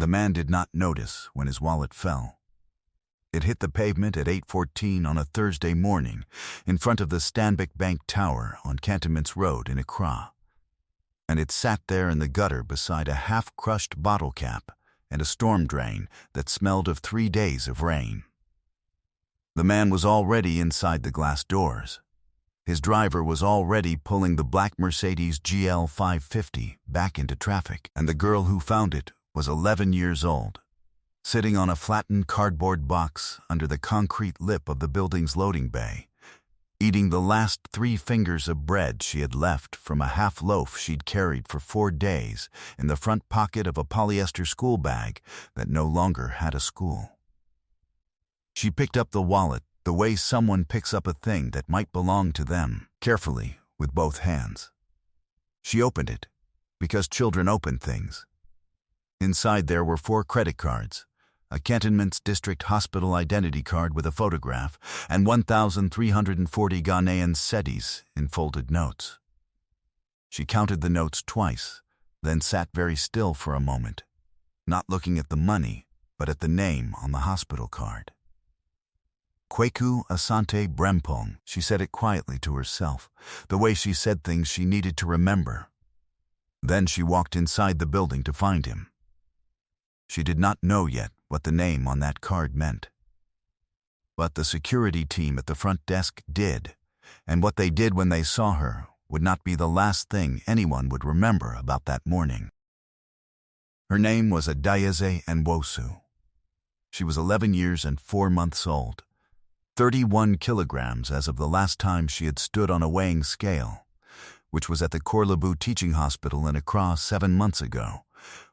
The man did not notice when his wallet fell. It hit the pavement at 8:14 on a Thursday morning in front of the Stanbic Bank Tower on Cantonments Road in Accra, and it sat there in the gutter beside a half-crushed bottle cap and a storm drain that smelled of 3 days of rain. The man was already inside the glass doors. His driver was already pulling the black Mercedes GL 550 back into traffic, and the girl who found it was 11 years old, sitting on a flattened cardboard box under the concrete lip of the building's loading bay, eating the last 3 fingers of bread she had left from a half loaf she'd carried for 4 days in the front pocket of a polyester school bag that no longer had a school. She picked up the wallet the way someone picks up a thing that might belong to them, carefully, with both hands. She opened it, because children open things. Inside there were 4 credit cards, a Cantonments District Hospital identity card with a photograph, and 1,340 Ghanaian cedis in folded notes. She counted the notes twice, then sat very still for a moment, not looking at the money, but at the name on the hospital card. Kwaku Asante Brempong, she said it quietly to herself, the way she said things she needed to remember. Then she walked inside the building to find him. She did not know yet what the name on that card meant. But the security team at the front desk did, and what they did when they saw her would not be the last thing anyone would remember about that morning. Her name was Adayeze Nwosu. She was 11 years and 4 months old, 31 kilograms as of the last time she had stood on a weighing scale, which was at the Korle-Bu Teaching Hospital in Accra 7 months ago,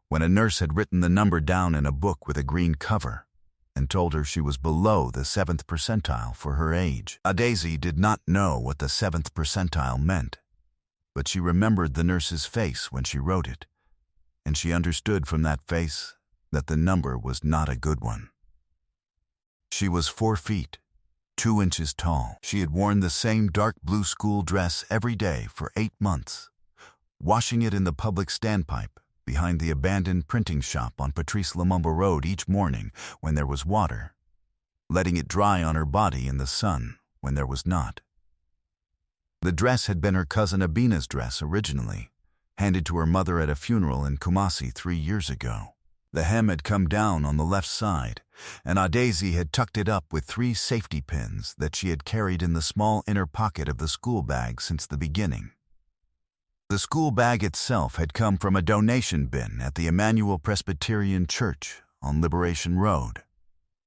when a nurse had written the number down in a book with a green cover and told her she was below the 7th percentile for her age. Adayeze did not know what the 7th percentile meant, but she remembered the nurse's face when she wrote it, and she understood from that face that the number was not a good one. She was 4 feet, 2 inches tall. She had worn the same dark blue school dress every day for 8 months, washing it in the public standpipe behind the abandoned printing shop on Patrice Lumumba Road each morning when there was water, letting it dry on her body in the sun when there was not. The dress had been her cousin Abina's dress originally, handed to her mother at a funeral in Kumasi 3 years ago. The hem had come down on the left side, and Adayeze had tucked it up with 3 safety pins that she had carried in the small inner pocket of the school bag since the beginning. The school bag itself had come from a donation bin at the Emmanuel Presbyterian Church on Liberation Road,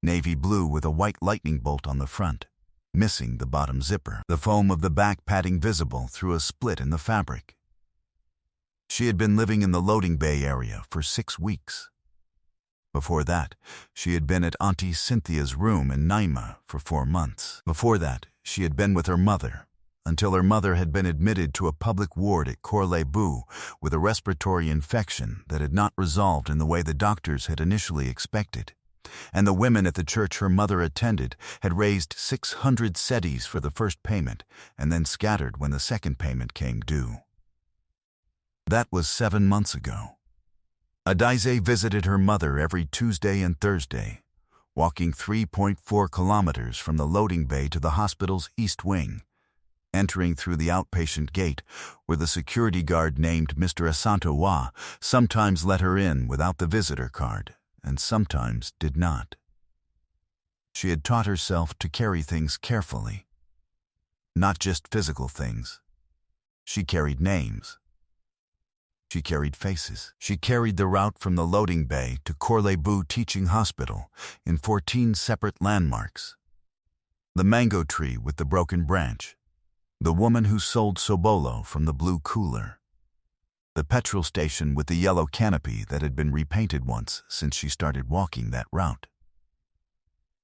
navy blue with a white lightning bolt on the front, missing the bottom zipper, the foam of the back padding visible through a split in the fabric. She had been living in the loading bay area for 6 weeks. Before that, she had been at Auntie Cynthia's room in Naima for 4 months. Before that, she had been with her mother, until her mother had been admitted to a public ward at Korle-Bu with a respiratory infection that had not resolved in the way the doctors had initially expected, and the women at the church her mother attended had raised 600 cedis for the first payment and then scattered when the second payment came due. That was 7 months ago. Adayeze visited her mother every Tuesday and Thursday, walking 3.4 kilometers from the loading bay to the hospital's east wing, entering through the outpatient gate where the security guard named Mr. Asante Wa sometimes let her in without the visitor card and sometimes did not. She had taught herself to carry things carefully. Not just physical things. She carried names. She carried faces. She carried the route from the loading bay to Korle-Bu Teaching Hospital in 14 separate landmarks. The mango tree with the broken branch. The woman who sold Sobolo from the blue cooler. The petrol station with the yellow canopy that had been repainted once since she started walking that route.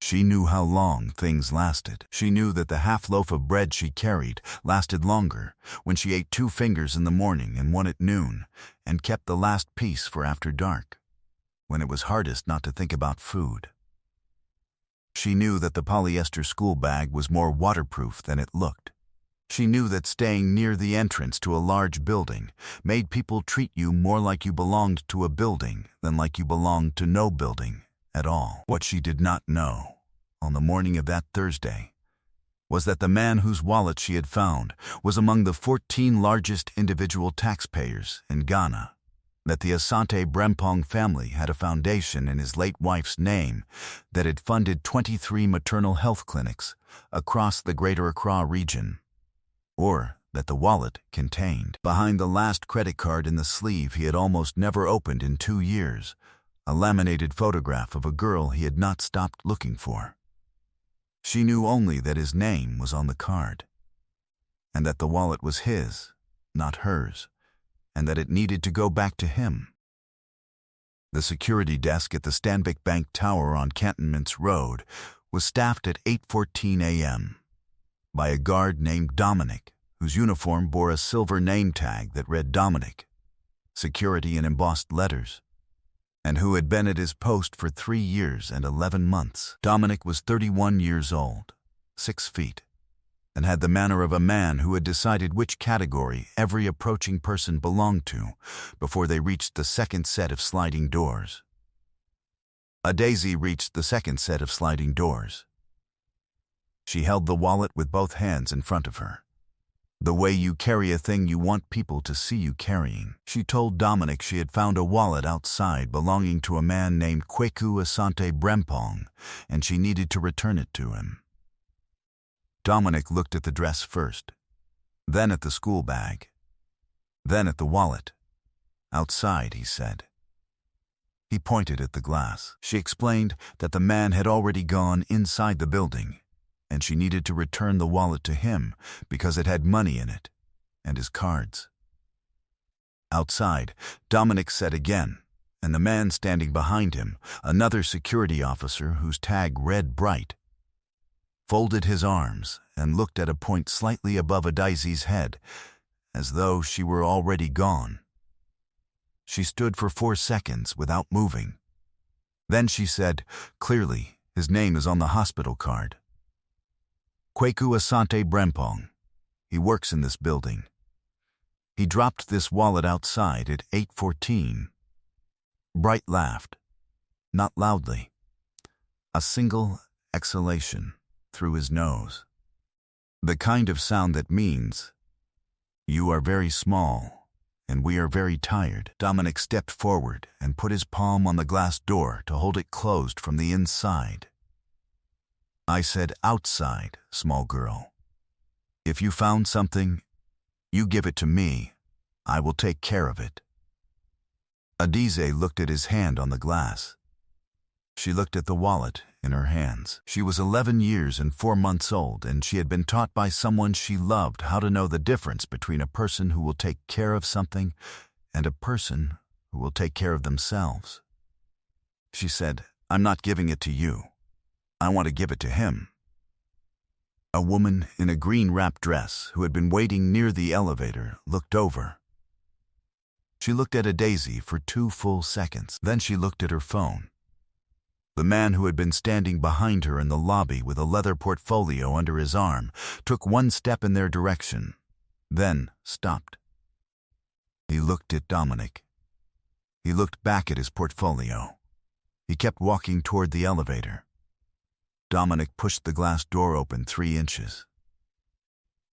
She knew how long things lasted. She knew that the half loaf of bread she carried lasted longer when she ate 2 fingers in the morning and 1 at noon, and kept the last piece for after dark, when it was hardest not to think about food. She knew that the polyester school bag was more waterproof than it looked. She knew that staying near the entrance to a large building made people treat you more like you belonged to a building than like you belonged to no building at all. What she did not know, on the morning of that Thursday, was that the man whose wallet she had found was among the 14 largest individual taxpayers in Ghana, that the Asante Brempong family had a foundation in his late wife's name that had funded 23 maternal health clinics across the Greater Accra region, or that the wallet contained, behind the last credit card in the sleeve he had almost never opened in 2 years, a laminated photograph of a girl he had not stopped looking for. She knew only that his name was on the card, and that the wallet was his, not hers, and that it needed to go back to him. The security desk at the Stanbic Bank Tower on Cantonments Road was staffed at 8:14 a.m. by a guard named Dominic, whose uniform bore a silver name tag that read Dominic, Security in embossed letters, and who had been at his post for 3 years and 11 months. Dominic was 31 years old, 6 feet, and had the manner of a man who had decided which category every approaching person belonged to before they reached the second set of sliding doors. Daisy reached the second set of sliding doors. She held the wallet with both hands in front of her, the way you carry a thing you want people to see you carrying. She told Dominic she had found a wallet outside belonging to a man named Kweku Asante Brempong, and she needed to return it to him. Dominic looked at the dress first, then at the school bag, then at the wallet. Outside, he said. He pointed at the glass. She explained that the man had already gone inside the building, and she needed to return the wallet to him because it had money in it, and his cards. Outside, Dominic said again, and the man standing behind him, another security officer whose tag read bright, folded his arms and looked at a point slightly above Adaizi's head, as though she were already gone. She stood for 4 seconds without moving. Then she said, clearly, his name is on the hospital card. Kweku Asante Brempong. He works in this building. He dropped this wallet outside at 8:14. Bright laughed, not loudly. A single exhalation through his nose. The kind of sound that means, you are very small, and we are very tired. Dominic stepped forward and put his palm on the glass door to hold it closed from the inside. I said outside, small girl. If you found something, you give it to me. I will take care of it. Adize looked at his hand on the glass. She looked at the wallet in her hands. She was 11 years and 4 months old, and she had been taught by someone she loved how to know the difference between a person who will take care of something and a person who will take care of themselves. She said, I'm not giving it to you. I want to give it to him. A woman in a green wrap dress who had been waiting near the elevator looked over. She looked at Adaizi for 2 full seconds. Then she looked at her phone. The man who had been standing behind her in the lobby with a leather portfolio under his arm took 1 step in their direction, then stopped. He looked at Dominic. He looked back at his portfolio. He kept walking toward the elevator. Dominic pushed the glass door open 3 inches.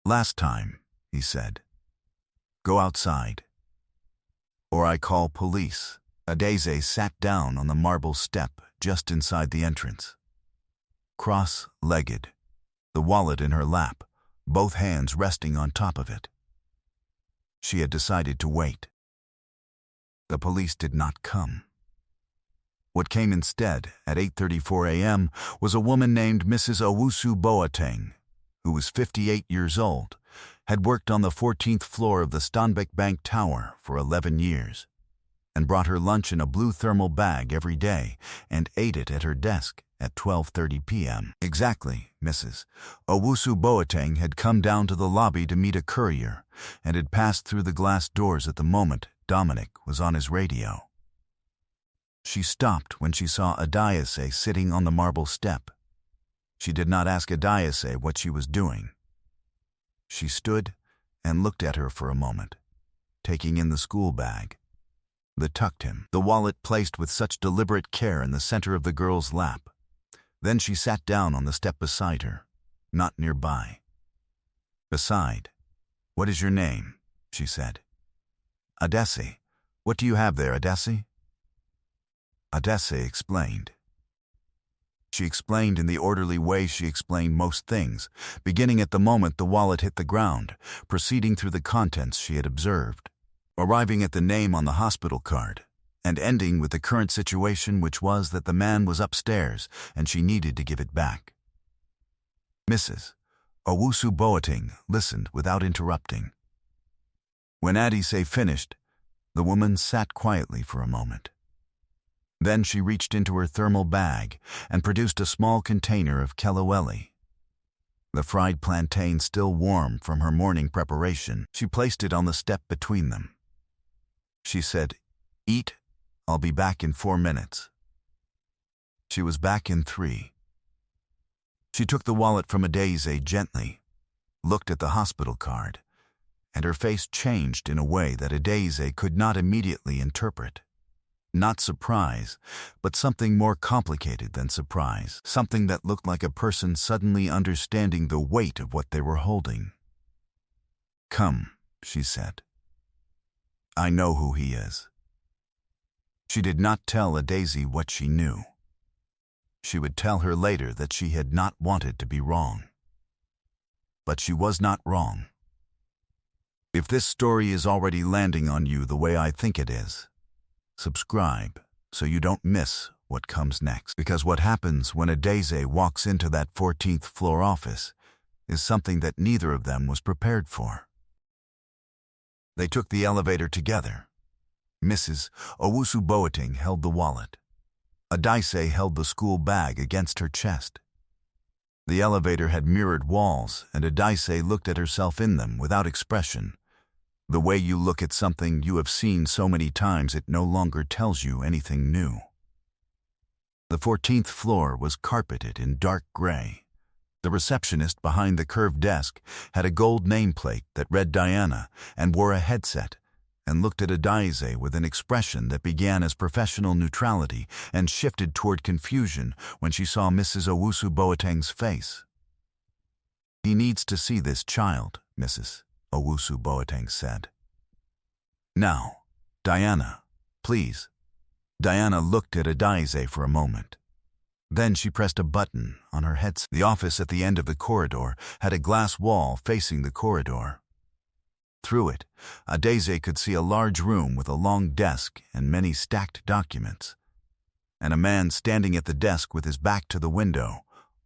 Last time, he said. Go outside. Or I call police. Adaize sat down on the marble step just inside the entrance. Cross-legged, the wallet in her lap, both hands resting on top of it. She had decided to wait. The police did not come. What came instead, at 8:34 a.m., was a woman named Mrs. Owusu Boateng, who was 58 years old, had worked on the 14th floor of the Stanbic Bank Tower for 11 years, and brought her lunch in a blue thermal bag every day and ate it at her desk at 12:30 p.m. Exactly, Mrs. Owusu Boateng had come down to the lobby to meet a courier and had passed through the glass doors at the moment Dominic was on his radio. She stopped when she saw Adaize sitting on the marble step. She did not ask Adaize what she was doing. She stood and looked at her for a moment, taking in the school bag, the tucked him, the wallet placed with such deliberate care in the center of the girl's lap. Then she sat down on the step beside her, not nearby. Beside. "What is your name?" she said. "Adesi. What do you have there, Adesi?" Adesi explained. She explained in the orderly way she explained most things, beginning at the moment the wallet hit the ground, proceeding through the contents she had observed, arriving at the name on the hospital card, and ending with the current situation, which was that the man was upstairs and she needed to give it back. Mrs. Owusu Boateng listened without interrupting. When Adesi finished, the woman sat quietly for a moment. Then she reached into her thermal bag and produced a small container of kelewele. The fried plantain still warm from her morning preparation, she placed it on the step between them. She said, "Eat, I'll be back in 4 minutes." She was back in 3. She took the wallet from Adesi gently, looked at the hospital card, and her face changed in a way that Adesi could not immediately interpret. Not surprise, but something more complicated than surprise, something that looked like a person suddenly understanding the weight of what they were holding. "Come," she said. "I know who he is." She did not tell Adesi what she knew. She would tell her later that she had not wanted to be wrong. But she was not wrong. If this story is already landing on you the way I think it is, subscribe so you don't miss what comes next. Because what happens when Adesi walks into that 14th floor office is something that neither of them was prepared for. They took the elevator together. Mrs. Owusu Boateng held the wallet. Adesi held the school bag against her chest. The elevator had mirrored walls, and Adesi looked at herself in them without expression. The way you look at something you have seen so many times it no longer tells you anything new. The 14th floor was carpeted in dark gray. The receptionist behind the curved desk had a gold nameplate that read Diana and wore a headset, and looked at Adesi with an expression that began as professional neutrality and shifted toward confusion when she saw Mrs. Owusu Boateng's face. "He needs to see this child," Mrs. Owusu Boateng said. "Now, Diana, please." Diana looked at Adesi for a moment. Then she pressed a button on her headset. The office at the end of the corridor had a glass wall facing the corridor. Through it, Adesi could see a large room with a long desk and many stacked documents, and a man standing at the desk with his back to the window,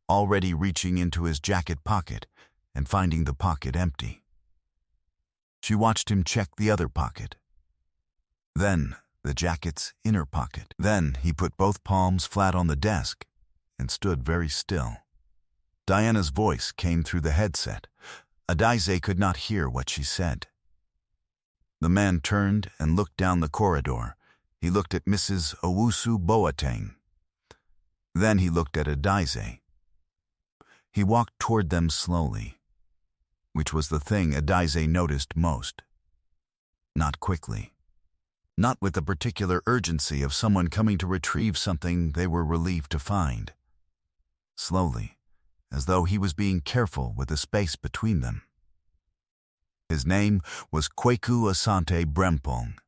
already reaching into his jacket pocket and finding the pocket empty. She watched him check the other pocket, then the jacket's inner pocket. Then he put both palms flat on the desk and stood very still. Diana's voice came through the headset. Adesi could not hear what she said. The man turned and looked down the corridor. He looked at Mrs. Owusu Boateng. Then he looked at Adesi. He walked toward them slowly, which was the thing Adesi noticed most. Not quickly. Not with the particular urgency of someone coming to retrieve something they were relieved to find. Slowly, as though he was being careful with the space between them. His name was Kwaku Asante Brempong.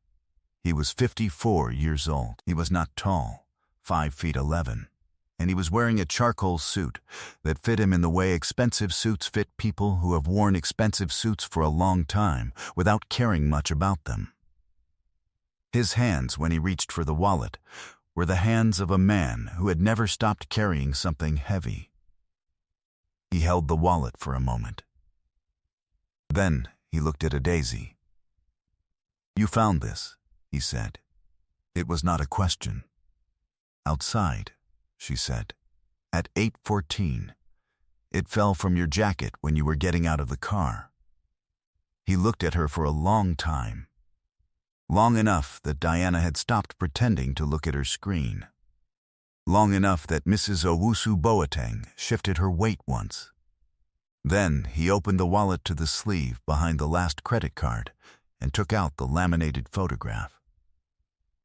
He was 54 years old. He was not tall, 5 feet 11, and he was wearing a charcoal suit that fit him in the way expensive suits fit people who have worn expensive suits for a long time without caring much about them. His hands, when he reached for the wallet, were the hands of a man who had never stopped carrying something heavy. He held the wallet for a moment. Then he looked at Adesi. "You found this," he said. It was not a question. "Outside," she said, "at 8:14. It fell from your jacket when you were getting out of the car." He looked at her for a long time. Long enough that Diana had stopped pretending to look at her screen. Long enough that Mrs. Owusu Boateng shifted her weight once. Then he opened the wallet to the sleeve behind the last credit card and took out the laminated photograph.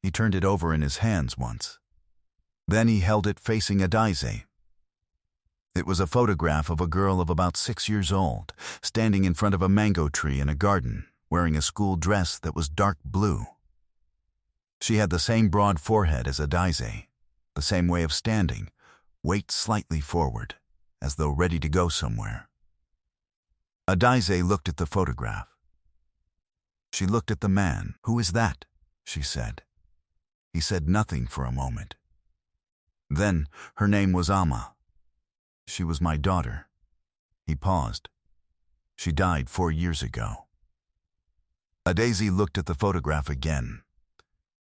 He turned it over in his hands once. Then he held it facing Adaize. It was a photograph of a girl of about 6 years old, standing in front of a mango tree in a garden, wearing a school dress that was dark blue. She had the same broad forehead as Adaize, the same way of standing, weight slightly forward, as though ready to go somewhere. Adaize looked at the photograph. She looked at the man. "Who is that?" she said. He said nothing for a moment. Then her name was Amma. "She was my daughter." He paused. "She died 4 years ago." Adaize looked at the photograph again.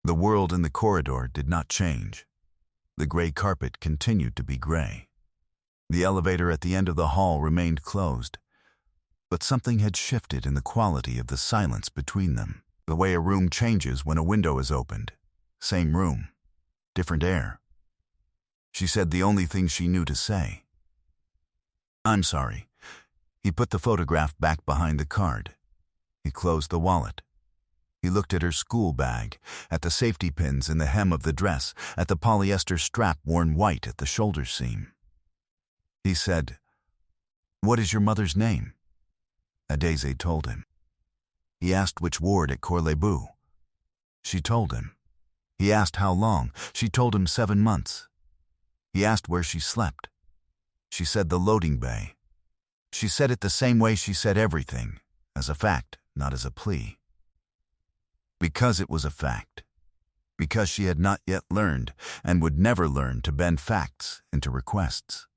The world in the corridor did not change. The gray carpet continued to be gray. The elevator at the end of the hall remained closed. But something had shifted in the quality of the silence between them, the way a room changes when a window is opened. Same room, different air. She said the only thing she knew to say. "I'm sorry." He put the photograph back behind the card. He closed the wallet. He looked at her school bag, at the safety pins in the hem of the dress, at the polyester strap worn white at the shoulder seam. He said, "What is your mother's name?" Adaize told him. He asked which ward at Corlebu. She told him. He asked how long. She told him 7 months. He asked where she slept. She said the loading bay. She said it the same way she said everything, as a fact, not as a plea. Because it was a fact. Because she had not yet learned, and would never learn, to bend facts into requests.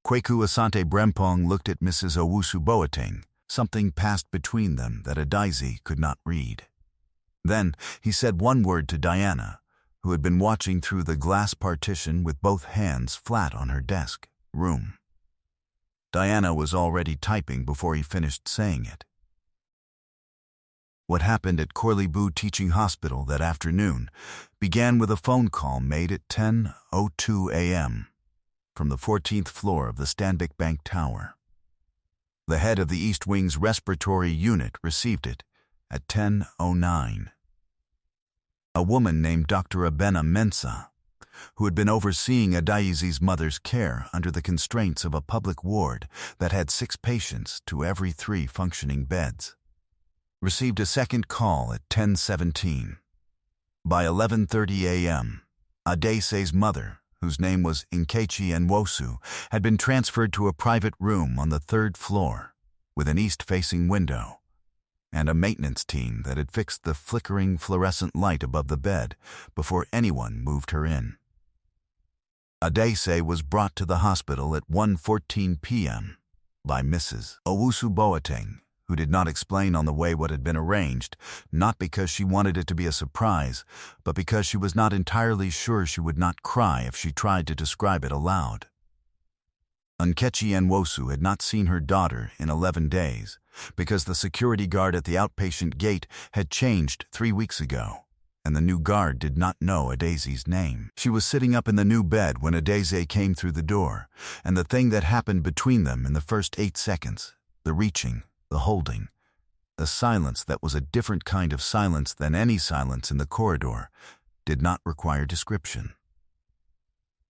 Kweku Asante Brempong looked at Mrs. Owusu Boateng. Something passed between them that Adaize could not read. Then he said one word to Diana, who had been watching through the glass partition with both hands flat on her desk. "Room." Diana was already typing before he finished saying it. What happened at Corlebu Teaching Hospital that afternoon began with a phone call made at 10:02 a.m. from the 14th floor of the Stanbic Bank Tower. The head of the East Wing's respiratory unit received it at 10:09. A woman named Dr. Abena Mensah, who had been overseeing Adaize's mother's care under the constraints of a public ward that had 6 patients to every 3 functioning beds, received a second call at 10:17. By 11:30 a.m., Adaize's mother, whose name was Nkechi Nwosu, had been transferred to a private room on the 3rd floor with an east-facing window and a maintenance team that had fixed the flickering fluorescent light above the bed before anyone moved her in. Adaize was brought to the hospital at 1:14 p.m. by Mrs. Owusu Boateng, who did not explain on the way what had been arranged, not because she wanted it to be a surprise, but because she was not entirely sure she would not cry if she tried to describe it aloud. Nkechi Nwosu had not seen her daughter in 11 days, because the security guard at the outpatient gate had changed 3 weeks ago, and the new guard did not know Adaize's name. She was sitting up in the new bed when Adaize came through the door, and the thing that happened between them in the first 8 seconds, the reaching, the holding, the silence that was a different kind of silence than any silence in the corridor, did not require description.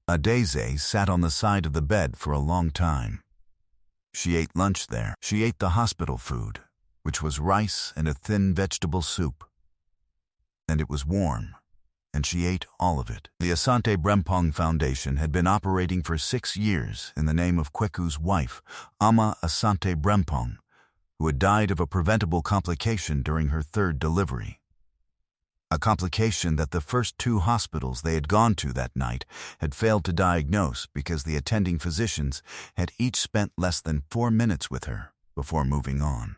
Adaize sat on the side of the bed for a long time. She ate lunch there. She ate the hospital food, which was rice and a thin vegetable soup. And it was warm, and she ate all of it. The Asante Brempong Foundation had been operating for 6 years in the name of Kweku's wife, Amma Asante Brempong, who had died of a preventable complication during her 3rd delivery. A complication that the first 2 hospitals they had gone to that night had failed to diagnose because the attending physicians had each spent less than 4 minutes with her before moving on.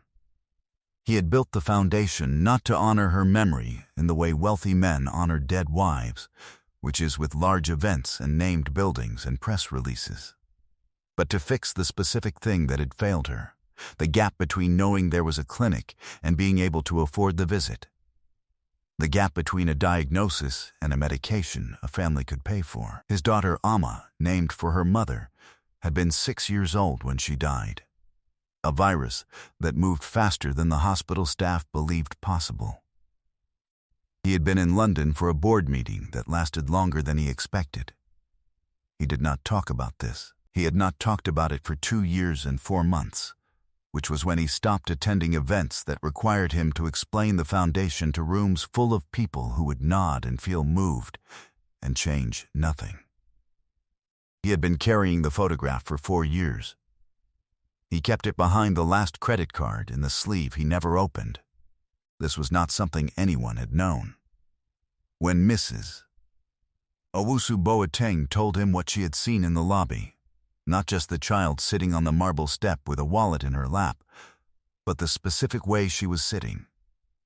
He had built the foundation not to honor her memory in the way wealthy men honor dead wives, which is with large events and named buildings and press releases, but to fix the specific thing that had failed her. The gap between knowing there was a clinic and being able to afford the visit. The gap between a diagnosis and a medication a family could pay for. His daughter Amma, named for her mother, had been 6 years old when she died. A virus that moved faster than the hospital staff believed possible. He had been in London for a board meeting that lasted longer than he expected. He did not talk about this. He had not talked about it for 2 years and 4 months, which was when he stopped attending events that required him to explain the foundation to rooms full of people who would nod and feel moved and change nothing. He had been carrying the photograph for 4 years. He kept it behind the last credit card in the sleeve he never opened. This was not something anyone had known. When Mrs. Owusu Boateng told him what she had seen in the lobby, not just the child sitting on the marble step with a wallet in her lap, but the specific way she was sitting,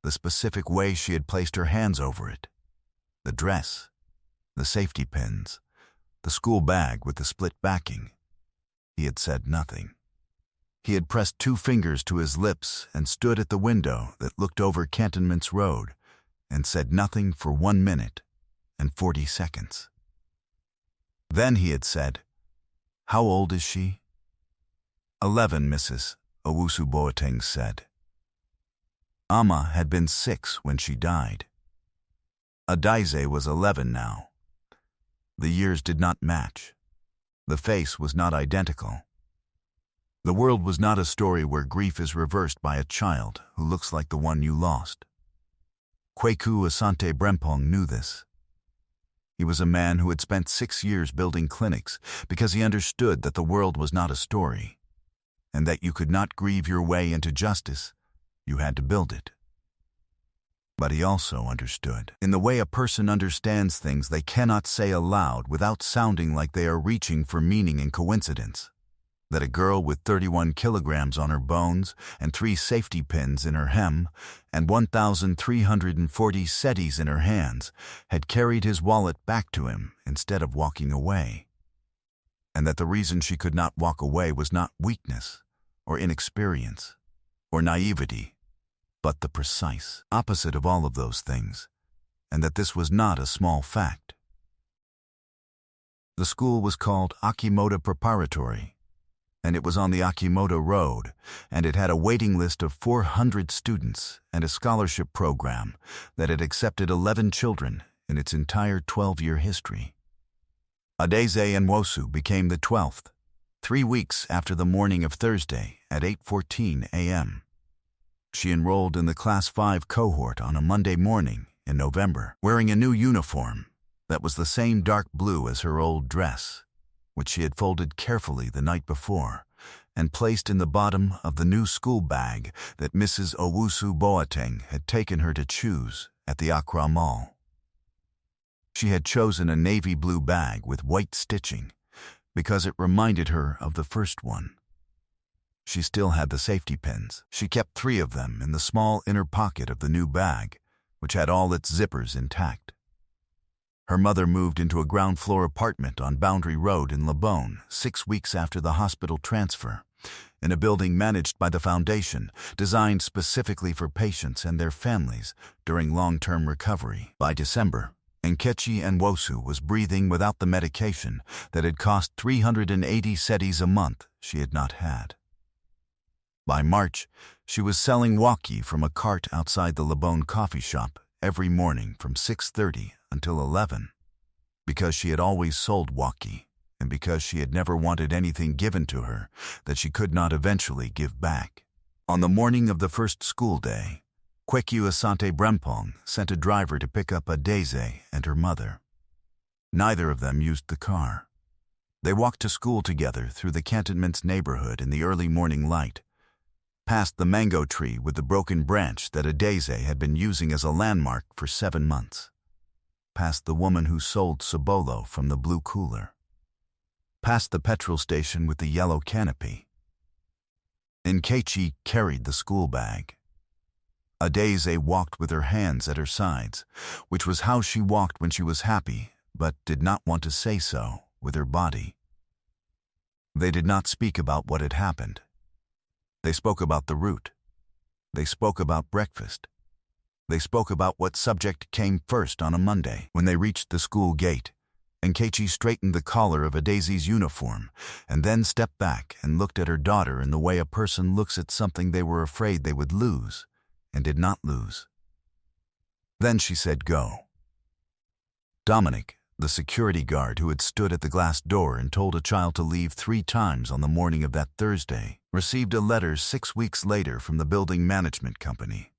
the specific way she had placed her hands over it, the dress, the safety pins, the school bag with the split backing, he had said nothing. He had pressed 2 fingers to his lips and stood at the window that looked over Cantonments Road and said nothing for 1 minute and 40 seconds. Then he had said, "How old is she?" 11, Mrs. Owusu Boateng said. Ama had been 6 when she died. Adaize was 11 now. The years did not match. The face was not identical. The world was not a story where grief is reversed by a child who looks like the one you lost. Kweku Asante Brempong knew this. He was a man who had spent 6 years building clinics because he understood that the world was not a story, and that you could not grieve your way into justice, you had to build it. But he also understood, in the way a person understands things they cannot say aloud without sounding like they are reaching for meaning and coincidence, that a girl with 31 kilograms on her bones and 3 safety pins in her hem and 1,340 setties in her hands had carried his wallet back to him instead of walking away, and that the reason she could not walk away was not weakness or inexperience or naivety, but the precise opposite of all of those things, and that this was not a small fact. The school was called Akimoto Preparatory, and it was on the Akimoto Road, and it had a waiting list of 400 students and a scholarship program that had accepted 11 children in its entire 12-year history. Adaize Nwosu became the 12th, 3 weeks after the morning of Thursday at 8:14 a.m. She enrolled in the Class 5 cohort on a Monday morning in November, wearing a new uniform that was the same dark blue as her old dress, which she had folded carefully the night before and placed in the bottom of the new school bag that Mrs. Owusu Boateng had taken her to choose at the Accra Mall. She had chosen a navy blue bag with white stitching because it reminded her of the first one. She still had the safety pins. She kept 3 of them in the small inner pocket of the new bag, which had all its zippers intact. Her mother moved into a ground-floor apartment on Boundary Road in Lebone 6 weeks after the hospital transfer, in a building managed by the foundation, designed specifically for patients and their families during long-term recovery. By December, Nkechi Nwosu was breathing without the medication that had cost 380 cedis a month she had not had. By March, she was selling waki from a cart outside the Lebone coffee shop every morning from 6:30 until 11, because she had always sold waki and because she had never wanted anything given to her that she could not eventually give back. On the morning of the first school day, Kweku Asante Brempong sent a driver to pick up Adaize and her mother. Neither of them used the car. They walked to school together through the Cantonments neighborhood in the early morning light, past the mango tree with the broken branch that Adaize had been using as a landmark for 7 months, past the woman who sold Sobolo from the blue cooler, past the petrol station with the yellow canopy. Nkechi carried the school bag. Adaize walked with her hands at her sides, which was how she walked when she was happy, but did not want to say so with her body. They did not speak about what had happened. They spoke about the route. They spoke about breakfast. They spoke about what subject came first on a Monday. When they reached the school gate, Nkechi straightened the collar of Adaeze's uniform and then stepped back and looked at her daughter in the way a person looks at something they were afraid they would lose and did not lose. Then she said, "Go." Dominic, the security guard who had stood at the glass door and told a child to leave 3 times on the morning of that Thursday, received a letter 6 weeks later from the building management company.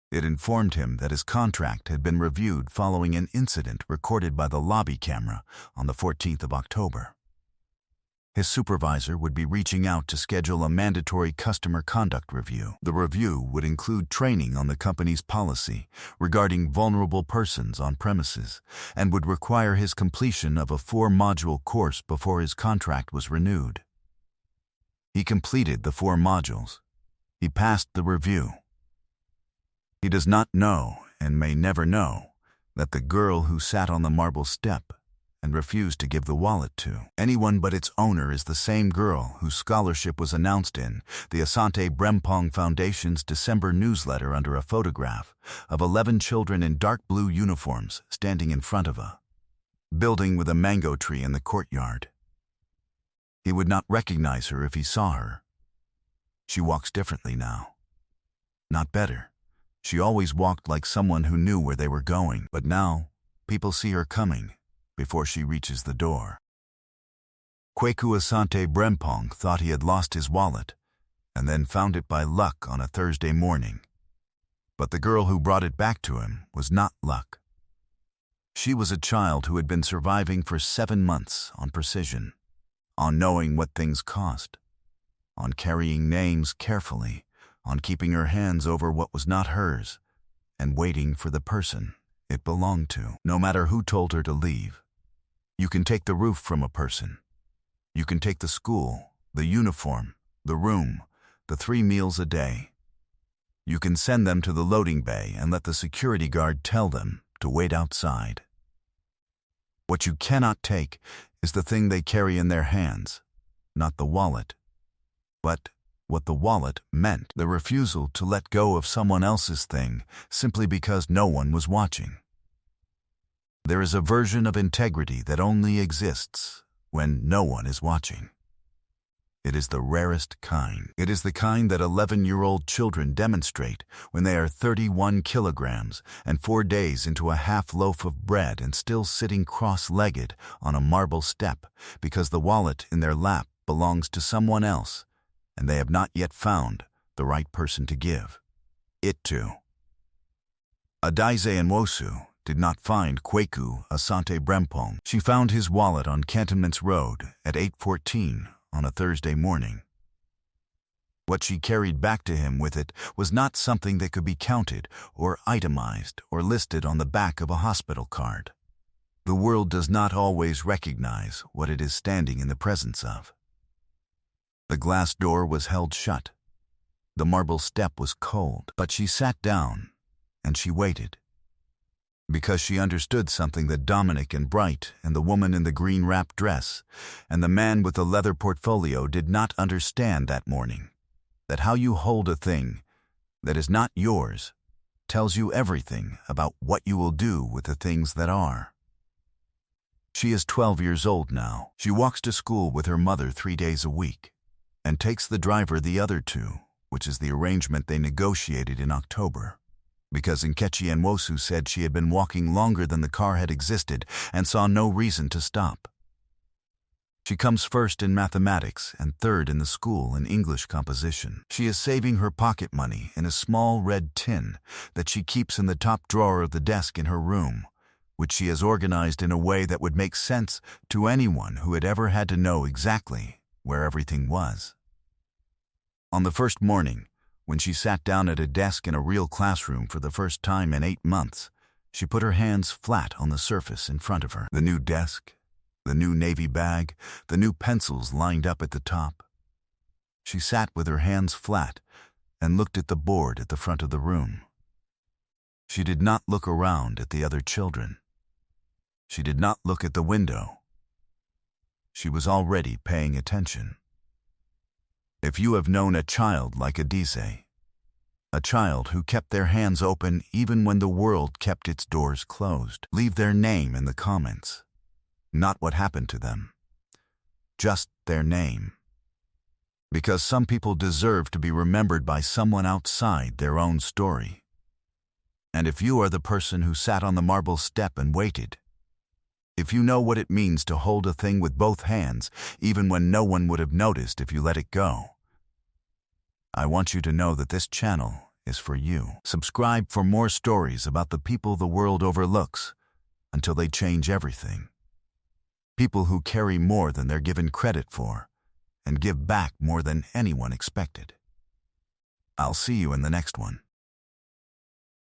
It informed him that his contract had been reviewed following an incident recorded by the lobby camera on the 14th of October. His supervisor would be reaching out to schedule a mandatory customer conduct review. The review would include training on the company's policy regarding vulnerable persons on premises and would require his completion of a 4-module course before his contract was renewed. He completed the 4 modules. He passed the review. He does not know, and may never know, that the girl who sat on the marble step and refused to give the wallet to anyone but its owner is the same girl whose scholarship was announced in the Asante Brempong Foundation's December newsletter under a photograph of 11 children in dark blue uniforms standing in front of a building with a mango tree in the courtyard. He would not recognize her if he saw her. She walks differently now. Not better. She always walked like someone who knew where they were going, but now people see her coming before she reaches the door. Kweku Asante Brempong thought he had lost his wallet and then found it by luck on a Thursday morning. But the girl who brought it back to him was not luck. She was a child who had been surviving for 7 months on precision, on knowing what things cost, on carrying names carefully, on keeping her hands over what was not hers, and waiting for the person it belonged to. No matter who told her to leave. You can take the roof from a person. You can take the school, the uniform, the room, the 3 meals a day. You can send them to the loading bay and let the security guard tell them to wait outside. What you cannot take is the thing they carry in their hands, not the wallet, but what the wallet meant, the refusal to let go of someone else's thing simply because no one was watching. There is a version of integrity that only exists when no one is watching. It is the rarest kind. It is the kind that 11-year-old children demonstrate when they are 31 kilograms and 4 days into a half loaf of bread and still sitting cross-legged on a marble step because the wallet in their lap belongs to someone else and they have not yet found the right person to give it to. Adaeze Nwosu did not find Kweku Asante Brempong. She found his wallet on Cantonments Road at 8:14 on a Thursday morning. What she carried back to him with it was not something that could be counted or itemized or listed on the back of a hospital card. The world does not always recognize what it is standing in the presence of. The glass door was held shut. The marble step was cold, but she sat down and she waited. Because she understood something that Dominic and Bright and the woman in the green wrap dress and the man with the leather portfolio did not understand that morning. That how you hold a thing that is not yours tells you everything about what you will do with the things that are. She is 12 years old now. She walks to school with her mother 3 days a week and takes the driver the other 2, which is the arrangement they negotiated in October. Because Nkechi Nwosu said she had been walking longer than the car had existed and saw no reason to stop. She comes first in mathematics and third in the school in English composition. She is saving her pocket money in a small red tin that she keeps in the top drawer of the desk in her room, which she has organized in a way that would make sense to anyone who had ever had to know exactly where everything was. On the first morning, when she sat down at a desk in a real classroom for the first time in 8 months, she put her hands flat on the surface in front of her. The new desk, the new navy bag, the new pencils lined up at the top. She sat with her hands flat and looked at the board at the front of the room. She did not look around at the other children. She did not look at the window. She was already paying attention. If you have known a child like Adaeze, a child who kept their hands open even when the world kept its doors closed, leave their name in the comments. not what happened to them, just their name. Because some people deserve to be remembered by someone outside their own story. And if you are the person who sat on the marble step and waited, if you know what it means to hold a thing with both hands, even when no one would have noticed if you let it go, I want you to know that this channel is for you. Subscribe for more stories about the people the world overlooks until they change everything. People who carry more than they're given credit for and give back more than anyone expected. I'll see you in the next one.